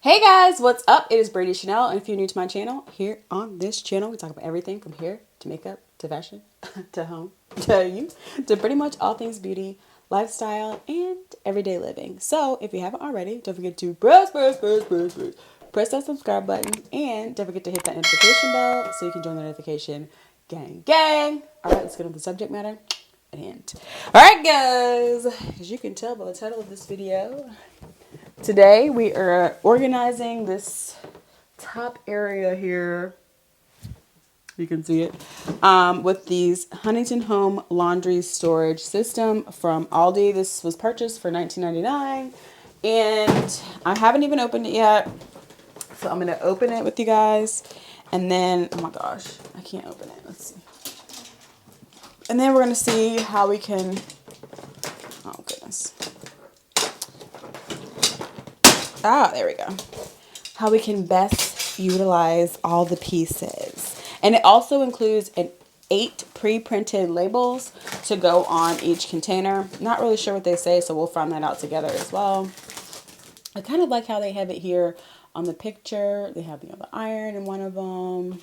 Hey guys, what's up? It is Brandy Chanell, and if you're new to my channel, here on this channel, we talk about everything from hair to makeup to fashion to home to you to pretty much all things beauty, lifestyle, and everyday living. So if you haven't already, don't forget to press that subscribe button, and don't forget to hit that notification bell so you can join the notification gang. All right, let's get on the subject matter at hand. All right, guys, as you can tell by the title of this video. Today we are organizing this top area here. You can see it with these Huntington home laundry storage system from Aldi. This was purchased for $19.99 and I haven't even opened it yet. So I'm going to open it with you guys and then, oh my gosh, I can't open it. Let's see. And then we're going to see how we can, oh goodness. There we go. How we can best utilize all the pieces. And it also includes 8 pre-printed labels to go on each container. Not really sure what they say, so we'll find that out together as well. I kind of like how they have it here on the picture. They have the iron in one of them.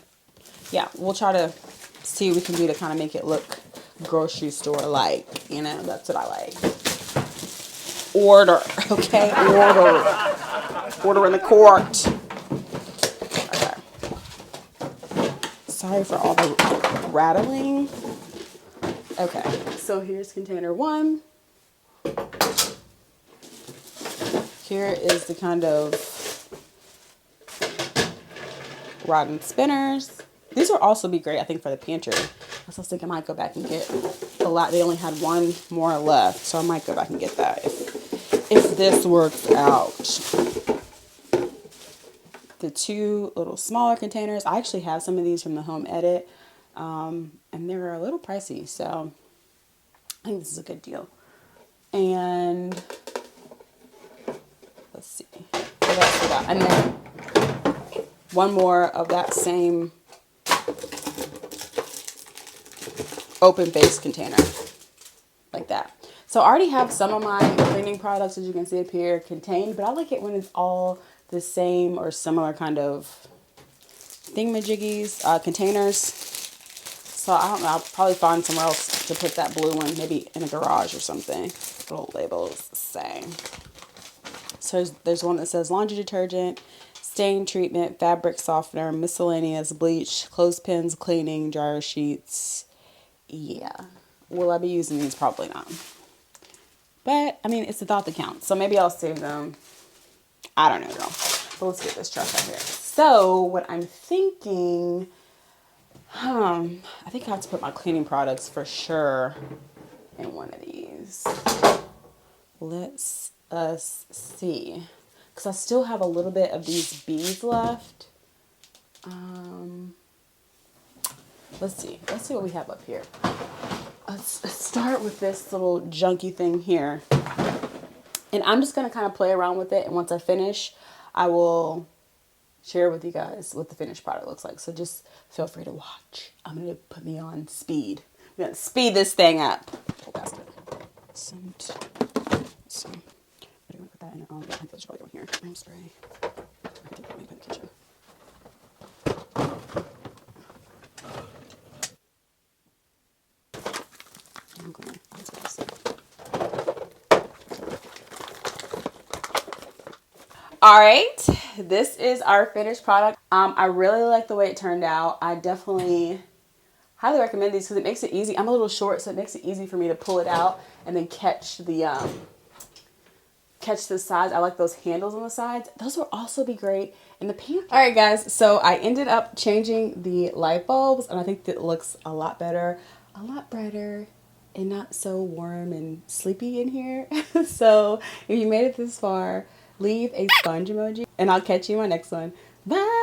Yeah, we'll try to see what we can do to kind of make it look grocery store-like. You know, that's what I like. Order, okay? Order in the court. Okay. Sorry for all the rattling. Okay, so here's container 1. Here is the kind of rod and spinners. These will also be great, I think, for the pantry. I was thinking I might go back and get a lot. They only had one more left, so I might go back and get that if this works out. The 2 little smaller containers. I actually have some of these from the Home Edit, and they're a little pricey, so I think this is a good deal. And let's see what else we got. And then one more of that same open base container, like that. So I already have some of my cleaning products, as you can see up here, contained, but I like it when it's all the same or similar kind of thingamajiggies, containers. So I don't know, I'll probably find somewhere else to put that blue one, maybe in a garage or something. Little labels say. So there's one that says laundry detergent, stain treatment, fabric softener, miscellaneous, bleach, clothespins, cleaning, dryer sheets. Yeah. Will I be using these? Probably not. But, I mean, it's the thought that counts. So maybe I'll save them. I don't know, girl. But let's get this truck out here. So, what I'm thinking, I think I have to put my cleaning products for sure in one of these. Let's see. Because I still have a little bit of these beads left. Let's see. Let's see what we have up here. Let's start with this little junky thing here. And I'm just going to kind of play around with it. And once I finish, I will share with you guys what the finished product looks like. So just feel free to watch. I'm going to put me on speed. I'm going to speed this thing up. Pull past it. Some. What do you want to put that in? I think there's probably one here. I'm spray. I think let me put in the kitchen. I'm going to answer this. All right, this is our finished product. I really like the way it turned out. I definitely highly recommend these because it makes it easy. I'm a little short, so it makes it easy for me to pull it out and then catch the sides. I like those handles on the sides. Those will also be great in the pantry. All right, guys, so I ended up changing the light bulbs, and I think that it looks a lot better, a lot brighter, and not so warm and sleepy in here. So if you made it this far, leave a sponge emoji, and I'll catch you in my next one. Bye!